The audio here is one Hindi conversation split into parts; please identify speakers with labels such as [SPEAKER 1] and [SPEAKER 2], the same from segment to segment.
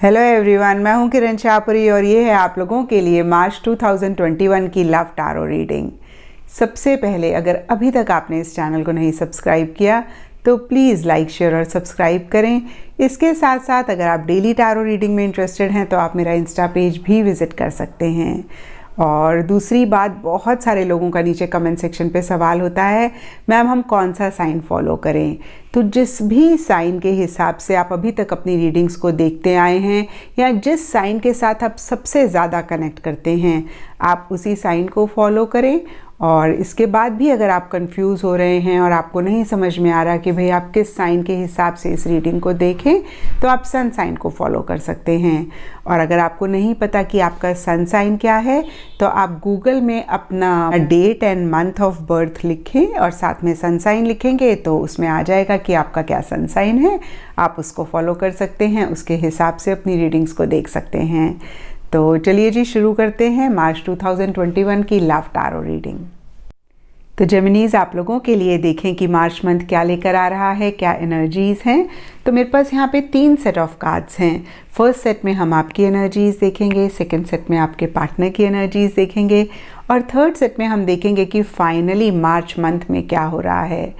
[SPEAKER 1] हेलो एवरीवन, मैं हूं किरण शाहपुरी और ये है आप लोगों के लिए मार्च 2021 की लव टारो रीडिंग। सबसे पहले अगर अभी तक आपने इस चैनल को नहीं सब्सक्राइब किया तो प्लीज़ लाइक, शेयर और सब्सक्राइब करें। इसके साथ साथ अगर आप डेली टारो रीडिंग में इंटरेस्टेड हैं तो आप मेरा इंस्टा पेज भी विज़िट कर सकते हैं। और दूसरी बात, बहुत सारे लोगों का नीचे कमेंट सेक्शन पे सवाल होता है, मैम हम कौन सा साइन फॉलो करें। तो जिस भी साइन के हिसाब से आप अभी तक अपनी रीडिंग्स को देखते आए हैं या जिस साइन के साथ आप सबसे ज़्यादा कनेक्ट करते हैं, आप उसी साइन को फॉलो करें। और इसके बाद भी अगर आप कंफ्यूज हो रहे हैं और आपको नहीं समझ में आ रहा कि भाई आप किस साइन के हिसाब से इस रीडिंग को देखें, तो आप सन साइन को फॉलो कर सकते हैं। और अगर आपको नहीं पता कि आपका सन साइन क्या है तो आप गूगल में अपना date and month of birth लिखें और साथ में सन साइन लिखेंगे तो उसमें आ जाएगा कि आपका क्या सन साइन है। आप उसको फॉलो कर सकते हैं, उसके हिसाब से अपनी रीडिंग्स को देख सकते हैं। तो चलिए जी, शुरू करते हैं मार्च 2021 की लव टारो रीडिंग। तो जेमिनीज, आप लोगों के लिए देखें कि मार्च मंथ क्या लेकर आ रहा है, क्या एनर्जीज़ हैं। तो मेरे पास यहाँ पे 3 सेट ऑफ कार्ड्स हैं। फर्स्ट सेट में हम आपकी एनर्जीज़ देखेंगे, सेकंड सेट में आपके पार्टनर की एनर्जीज़ देखेंगे और थर्ड सेट में हम देखेंगे कि फाइनली मार्च मंथ में क्या हो रहा है।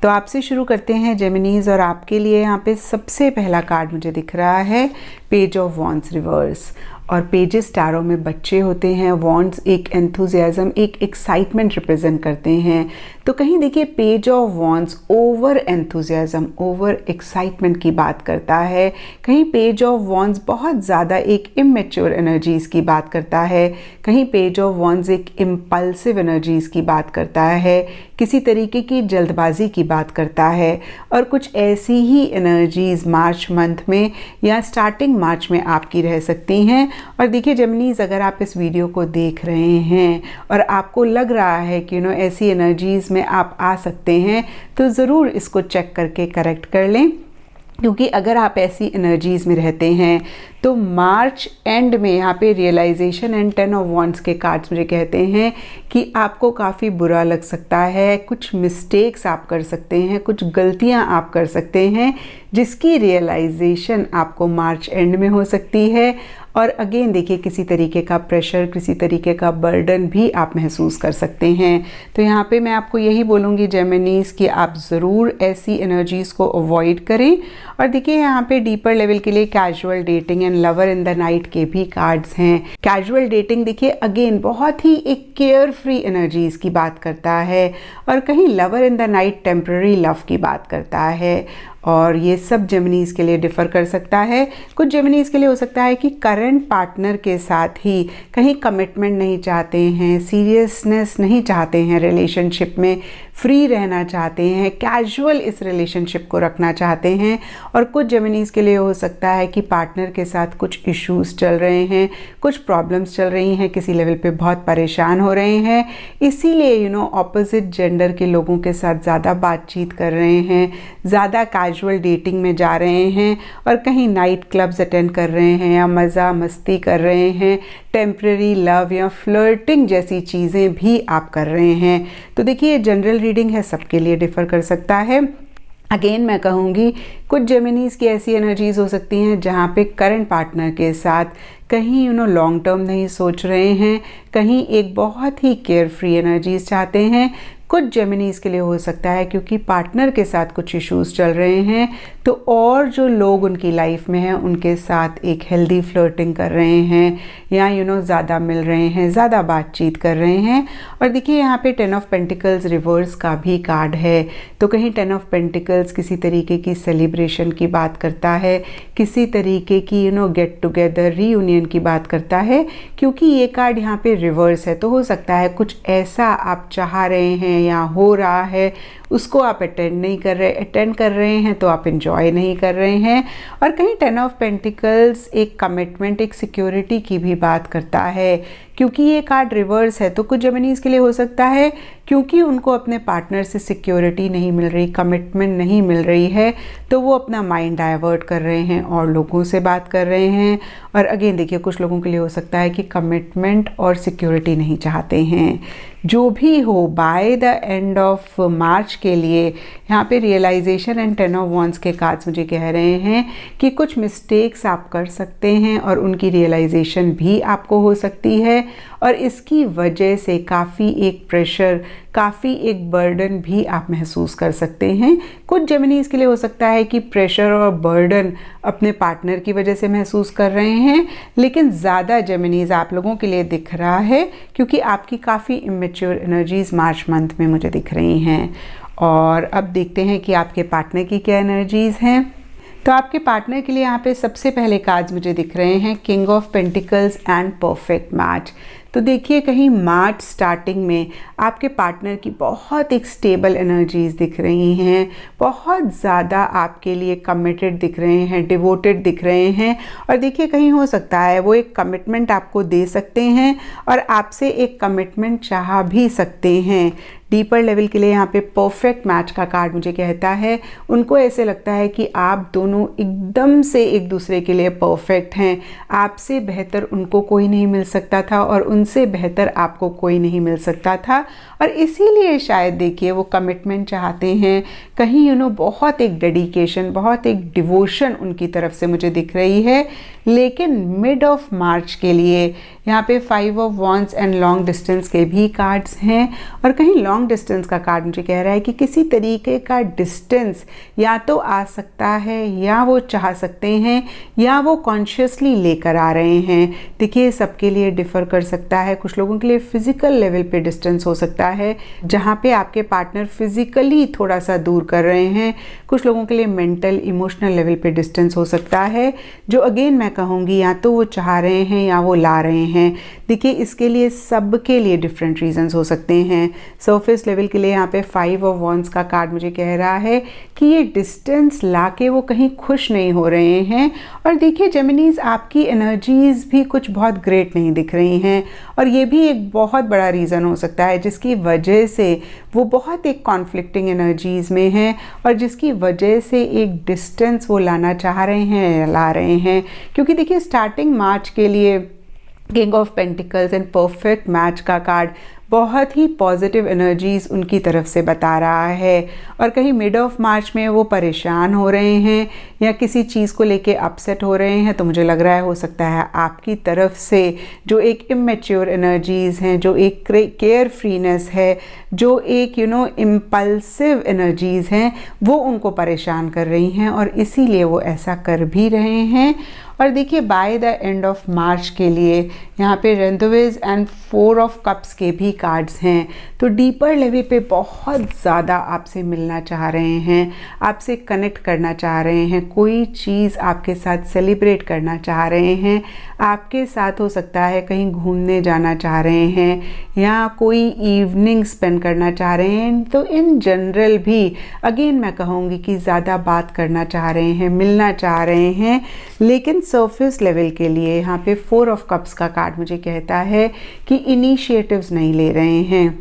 [SPEAKER 1] तो आपसे शुरू करते हैं जेमिनीज, और आपके लिए यहाँ पे सबसे पहला कार्ड मुझे दिख रहा है पेज ऑफ वॉन्ड्स रिवर्स। और पेजेस टारो में बच्चे होते हैं, वॉन्ड्स एक एंथुजियाज्म, एक एक्साइटमेंट रिप्रेजेंट करते हैं। तो कहीं देखिए page of wands over enthusiasm, over excitement की बात करता है। कहीं पेज ऑफ वॉन्ड्स बहुत ज़्यादा एक इमेच्योर एनर्जीज़ की बात करता है। कहीं पेज ऑफ वॉन्ड्स एक इम्पल्सिव एनर्जीज़ की बात करता है, किसी तरीके की जल्दबाजी की बात करता है। और कुछ ऐसी ही एनर्जीज़ मार्च मंथ में या स्टार्टिंग मार्च में आपकी रह सकती हैं। और देखिए जेमिनीज, अगर आप इस वीडियो को देख रहे हैं और आपको लग रहा है कि ऐसी एनर्जीज़ में आप आ सकते हैं तो ज़रूर इसको चेक करके करेक्ट कर लें, क्योंकि अगर आप ऐसी एनर्जीज़ में रहते हैं तो मार्च एंड में यहाँ पे रियलाइजेशन एंड 10 ऑफ वॉन्ड्स के कार्ड्स मुझे कहते हैं कि आपको काफ़ी बुरा लग सकता है, कुछ मिस्टेक्स आप कर सकते हैं, कुछ गलतियाँ आप कर सकते हैं जिसकी रियलाइजेशन आपको मार्च एंड में हो सकती है। और अगेन देखिए, किसी तरीके का प्रेशर, किसी तरीके का बर्डन भी आप महसूस कर सकते हैं। तो यहाँ पे मैं आपको यही बोलूँगी जेमिनीज़ कि आप ज़रूर ऐसी एनर्जीज़ को अवॉइड करें। और देखिए यहाँ पे डीपर लेवल के लिए casual dating and lover in the night के भी कार्ड्स हैं। कैजुअल डेटिंग देखिए अगेन बहुत ही एक केयर फ्री एनर्जीज़ की बात करता है, और कहीं lover in the night temporary love की बात करता है। और ये सब जेमिनीज़ के लिए डिफ़र कर सकता है। कुछ जेमिनीज़ के लिए हो सकता है कि करंट पार्टनर के साथ ही कहीं कमिटमेंट नहीं चाहते हैं, सीरियसनेस नहीं चाहते हैं, रिलेशनशिप में फ्री रहना चाहते हैं, कैजुअल इस रिलेशनशिप को रखना चाहते हैं। और कुछ जेमिनीज़ के लिए हो सकता है कि पार्टनर के साथ कुछ इश्यूज़ चल रहे हैं, कुछ प्रॉब्लम्स चल रही हैं, किसी लेवल पे बहुत परेशान हो रहे हैं, इसीलिए ऑपोजिट जेंडर के लोगों के साथ ज़्यादा बातचीत कर रहे हैं, ज़्यादा कैजुअल डेटिंग में जा रहे हैं और कहीं नाइट क्लब्स अटेंड कर रहे हैं या मज़ा मस्ती कर रहे हैं, टेम्पररी लव या फ्लर्टिंग जैसी चीज़ें भी आप कर रहे हैं। तो देखिए जनरल रीडिंग है, सबके लिए डिफ़र कर सकता है। अगेन मैं कहूँगी कुछ जेमिनीज़ की ऐसी एनर्जीज़ हो सकती हैं जहाँ पे करंट पार्टनर के साथ कहीं लॉन्ग टर्म नहीं सोच रहे हैं, कहीं एक बहुत ही केयर फ्री एनर्जीज़ चाहते हैं। कुछ जेमिनीज़ के लिए हो सकता है क्योंकि पार्टनर के साथ कुछ इश्यूज़ चल रहे हैं तो और जो लोग उनकी लाइफ में हैं उनके साथ एक हेल्दी फ्लर्टिंग कर रहे हैं या ज़्यादा मिल रहे हैं, ज़्यादा बातचीत कर रहे हैं। और देखिए यहाँ पे 10 ऑफ पेंटिकल्स रिवर्स का भी कार्ड है। तो कहीं 10 ऑफ पेंटिकल्स किसी तरीके की सेलिब्रेशन की बात करता है, किसी तरीके की गेट टुगेदर, रीयूनियन की बात करता है। क्योंकि ये कार्ड यहाँ पे रिवर्स है तो हो सकता है कुछ ऐसा आप चाह रहे हैं या हो रहा है, उसको आप अटेंड कर रहे हैं तो आप एंजॉय नहीं कर रहे हैं। और कहीं 10 ऑफ पेंटिकल्स एक कमिटमेंट, एक सिक्योरिटी की भी बात करता है। क्योंकि ये कार्ड रिवर्स है तो कुछ जेमिनीज़ के लिए हो सकता है क्योंकि उनको अपने पार्टनर से सिक्योरिटी नहीं मिल रही, कमिटमेंट नहीं मिल रही है, तो वो अपना माइंड डाइवर्ट कर रहे हैं और लोगों से बात कर रहे हैं। और अगेन देखिए कुछ लोगों के लिए हो सकता है कि कमिटमेंट और सिक्योरिटी नहीं चाहते हैं। जो भी हो, by the end of March के लिए यहाँ पे रियलाइजेशन एंड 10 ऑफ वॉन्ड्स के कार्ड्स मुझे कह रहे हैं कि कुछ मिस्टेक्स आप कर सकते हैं और उनकी रियलाइजेशन भी आपको हो सकती है, और इसकी वजह से काफ़ी एक प्रेशर, काफ़ी एक बर्डन भी आप महसूस कर सकते हैं। कुछ जेमिनीज़ के लिए हो सकता है कि प्रेशर और बर्डन अपने पार्टनर की वजह से महसूस कर रहे हैं, लेकिन ज़्यादा जेमिनीज़ आप लोगों के लिए दिख रहा है क्योंकि आपकी काफ़ी इमेच्योर एनर्जीज़ मार्च मंथ में मुझे दिख रही हैं। और अब देखते हैं कि आपके पार्टनर की क्या एनर्जीज़ हैं। तो आपके पार्टनर के लिए यहाँ पे सबसे पहले कार्ड्स मुझे दिख रहे हैं king of pentacles and perfect match. तो देखिए कहीं मार्च स्टार्टिंग में आपके पार्टनर की बहुत एक स्टेबल एनर्जीज़ दिख रही हैं, बहुत ज़्यादा आपके लिए कमिटेड दिख रहे हैं, डिवोटेड दिख रहे हैं, और देखिए कहीं हो सकता है वो एक कमिटमेंट आपको दे सकते हैं और आपसे एक कमिटमेंट चाह भी सकते हैं। डीपर लेवल के लिए यहाँ पे परफेक्ट मैच का कार्ड मुझे कहता है उनको ऐसे लगता है कि आप दोनों एकदम से एक दूसरे के लिए परफेक्ट हैं, आपसे बेहतर उनको कोई नहीं मिल सकता था और उनसे बेहतर आपको कोई नहीं मिल सकता था, और इसीलिए शायद देखिए वो कमिटमेंट चाहते हैं। कहीं बहुत एक डेडिकेशन, बहुत एक डिवोशन उनकी तरफ से मुझे दिख रही है। लेकिन मिड ऑफ मार्च के लिए यहाँ पे 5 of wands and long distance के भी कार्ड्स हैं, और कहीं लॉन्ग डिस्टेंस का कार्ड मुझे कह रहा है कि किसी तरीके का डिस्टेंस या तो आ सकता है, या वो चाह सकते हैं, या वो कॉन्शियसली लेकर आ रहे हैं। देखिए सबके लिए डिफ़र कर सकता है। कुछ लोगों के लिए फिजिकल लेवल पे डिस्टेंस हो सकता है जहाँ पे आपके पार्टनर फिजिकली थोड़ा सा दूर कर रहे हैं। कुछ लोगों के लिए मेंटल इमोशनल लेवल पे डिस्टेंस हो सकता है, जो अगेन मैं कहूँगी या तो वो चाह रहे हैं या वो ला रहे हैं। देखिए इसके लिए सबके लिए डिफरेंट रीजंस हो सकते हैं। सरफेस लेवल के लिए यहाँ पे 5 ऑफ वॉन्ड्स का कार्ड मुझे कह रहा है कि ये डिस्टेंस लाके वो कहीं खुश नहीं हो रहे हैं, और देखिए जेमिनीज आपकी एनर्जीज भी कुछ बहुत ग्रेट नहीं दिख रही हैं, और ये भी एक बहुत बड़ा रीज़न हो सकता है जिसकी वजह से वो बहुत एक कॉन्फ्लिक्टिंग एनर्जीज में हैं, और जिसकी वजह से एक डिस्टेंस वो लाना चाह रहे हैं, ला रहे हैं। क्योंकि देखिए स्टार्टिंग मार्च के लिए king of pentacles and perfect match का कार्ड बहुत ही पॉजिटिव एनर्जीज़ उनकी तरफ से बता रहा है, और कहीं मिड ऑफ मार्च में वो परेशान हो रहे हैं या किसी चीज़ को लेके अपसेट हो रहे हैं। तो मुझे लग रहा है हो सकता है आपकी तरफ से जो एक इमेच्योर एनर्जीज़ हैं, जो एक केयर फ्रीनेस है, जो एक इम्पल्सिव एनर्जीज़ हैं, वो उनको परेशान कर रही हैं, और इसीलिए वो ऐसा कर भी रहे हैं। और देखिए by the end of March के लिए यहाँ पे रेंथोवेज एंड 4 ऑफ कप्स के भी कार्ड्स हैं। तो डीपर लेवल पे बहुत ज़्यादा आपसे मिलना चाह रहे हैं, आपसे कनेक्ट करना चाह रहे हैं, कोई चीज़ आपके साथ सेलिब्रेट करना चाह रहे हैं, आपके साथ हो सकता है कहीं घूमने जाना चाह रहे हैं, या कोई इवनिंग स्पेंड करना चाह रहे हैं। तो इन जनरल भी अगेन मैं कहूँगी कि ज़्यादा बात करना चाह रहे हैं, मिलना चाह रहे हैं। लेकिन सरफेस लेवल के लिए यहाँ पे 4 ऑफ कप्स का कार्ड मुझे कहता है कि इनिशिएटिव्स नहीं ले रहे हैं,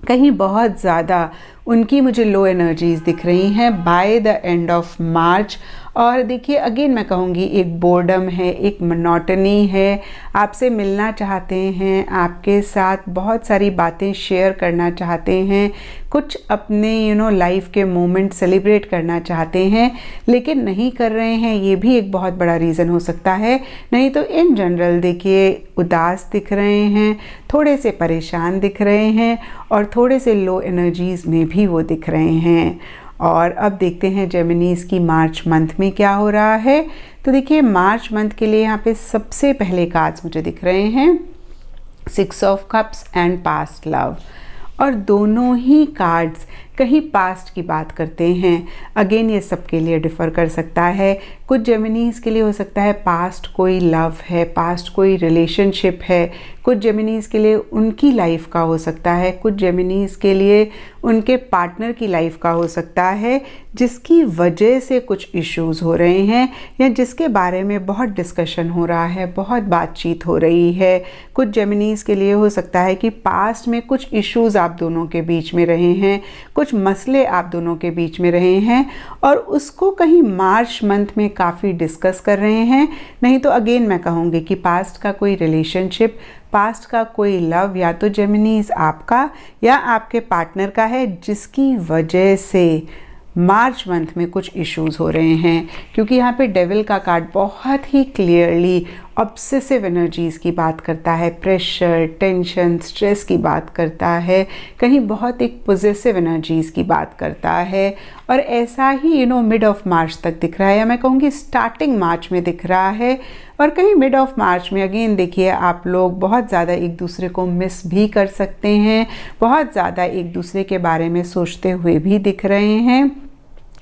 [SPEAKER 1] कहीं बहुत ज़्यादा उनकी मुझे लो एनर्जीज़ दिख रही हैं by the end of March. और देखिए अगेन मैं कहूँगी एक बोर्डम है, एक मोनोटनी है, आपसे मिलना चाहते हैं, आपके साथ बहुत सारी बातें शेयर करना चाहते हैं, कुछ अपने लाइफ के मोमेंट सेलिब्रेट करना चाहते हैं, लेकिन नहीं कर रहे हैं। ये भी एक बहुत बड़ा रीज़न हो सकता है। नहीं तो इन जनरल देखिए उदास दिख रहे हैं, थोड़े से परेशान दिख रहे हैं, और थोड़े से लो एनर्जीज़ में भी वो दिख रहे हैं। और अब देखते हैं जेमिनीज़ की मार्च मंथ में क्या हो रहा है। तो देखिए मार्च मंथ के लिए यहाँ पे सबसे पहले कार्ड्स मुझे दिख रहे हैं 6 of cups and past love, और दोनों ही कार्ड्स कहीं पास्ट की बात करते हैं। अगेन ये सबके लिए डिफ़र कर सकता है। कुछ जेमिनीज़ के लिए हो सकता है पास्ट कोई लव है, पास्ट कोई रिलेशनशिप है, कुछ जेमिनीज़ के लिए उनकी लाइफ का हो सकता है, कुछ जेमिनीज़ के लिए उनके पार्टनर की लाइफ का हो सकता है, जिसकी वजह से कुछ इश्यूज़ हो रहे हैं या जिसके बारे में बहुत डिस्कशन हो रहा है, बहुत बातचीत हो रही है। कुछ जेमिनीज़ के लिए हो सकता है कि पास्ट में कुछ इश्यूज़ आप दोनों के बीच में रहे हैं, कुछ कुछ मसले आप दोनों के बीच में रहे हैं और उसको कहीं मार्च मंथ में काफ़ी डिस्कस कर रहे हैं। नहीं तो अगेन मैं कहूँगी कि पास्ट का कोई रिलेशनशिप, पास्ट का कोई लव या तो जेमिनीज आपका या आपके पार्टनर का है, जिसकी वजह से मार्च मंथ में कुछ इश्यूज हो रहे हैं। क्योंकि यहाँ पे डेविल का कार्ड बहुत ही क्लियरली ऑब्सेसिव एनर्जीज़ की बात करता है, प्रेशर, टेंशन, स्ट्रेस की बात करता है, कहीं बहुत एक पॉजिटिव एनर्जीज़ की बात करता है। और ऐसा ही मिड ऑफ मार्च तक दिख रहा है, या मैं कहूँगी स्टार्टिंग मार्च में दिख रहा है। और कहीं मिड ऑफ मार्च में अगेन देखिए आप लोग बहुत ज़्यादा एक दूसरे को मिस भी कर सकते हैं, बहुत ज़्यादा एक दूसरे के बारे में सोचते हुए भी दिख रहे हैं,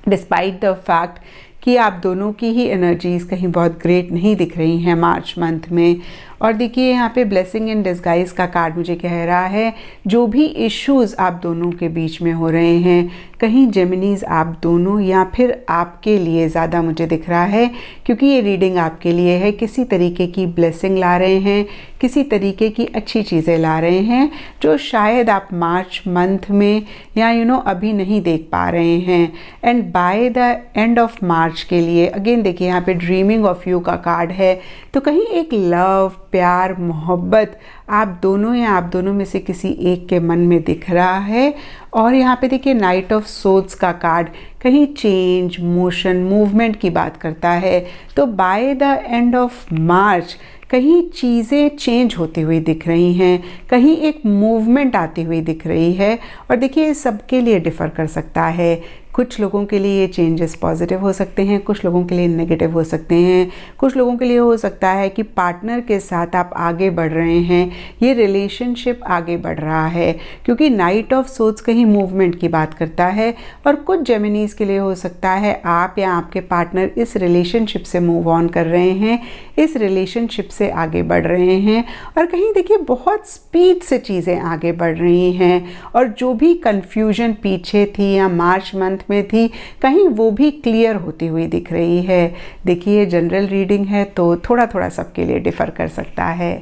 [SPEAKER 1] डिस्पाइट द फैक्ट कि आप दोनों की ही एनर्जीज़ कहीं बहुत ग्रेट नहीं दिख रही हैं मार्च मंथ में। और देखिए यहाँ पे ब्लेसिंग इन डिस्गाइज का कार्ड मुझे कह रहा है जो भी इश्यूज़ आप दोनों के बीच में हो रहे हैं, कहीं जेमिनीज़ आप दोनों या फिर आपके लिए ज़्यादा मुझे दिख रहा है, क्योंकि ये रीडिंग आपके लिए है, किसी तरीके की ब्लेसिंग ला रहे हैं, किसी तरीके की अच्छी चीज़ें ला रहे हैं जो शायद आप मार्च मंथ में या अभी नहीं देख पा रहे हैं। And by the end of March के लिए अगेन देखिए यहाँ पे ड्रीमिंग ऑफ यू का कार्ड है। तो कहीं एक लव, प्यार, मोहब्बत आप दोनों या आप दोनों में से किसी एक के मन में दिख रहा है। और यहाँ पे देखिए नाइट ऑफ सोर्ड्स का कार्ड कहीं चेंज, मोशन, मूवमेंट की बात करता है। तो by the end of March कहीं चीज़ें चेंज होती हुई दिख रही हैं, कहीं एक मूवमेंट आती हुई दिख रही है। और देखिए सबके लिए डिफ़र कर सकता है, कुछ लोगों के लिए ये चेंजेस पॉजिटिव हो सकते हैं, कुछ लोगों के लिए नेगेटिव हो सकते हैं। कुछ लोगों के लिए हो सकता है कि पार्टनर के साथ आप आगे बढ़ रहे हैं, ये रिलेशनशिप आगे बढ़ रहा है, क्योंकि नाइट ऑफ सोर्ड्स कहीं मूवमेंट की बात करता है। और कुछ जेमिनीज़ के लिए हो सकता है आप या आपके पार्टनर इस रिलेशनशिप से मूव ऑन कर रहे हैं, इस रिलेशनशिप से आगे बढ़ रहे हैं। और कहीं देखिए बहुत स्पीड से चीज़ें आगे बढ़ रही हैं, और जो भी कन्फ्यूजन पीछे थी या मार्च मंथ में थी, कहीं वो भी क्लियर होती हुई दिख रही है। देखिए जनरल रीडिंग है तो थोड़ा थोड़ा सबके लिए डिफ़र कर सकता है।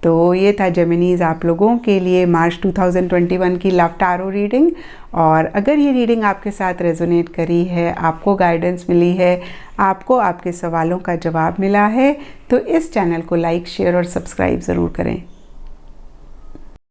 [SPEAKER 1] तो ये था जेमिनीज़ आप लोगों के लिए मार्च 2021 की लव टैरो रीडिंग। और अगर ये रीडिंग आपके साथ रेजोनेट करी है, आपको गाइडेंस मिली है, आपको आपके सवालों का जवाब मिला है, तो इस चैनल को लाइक, शेयर और सब्सक्राइब ज़रूर करें।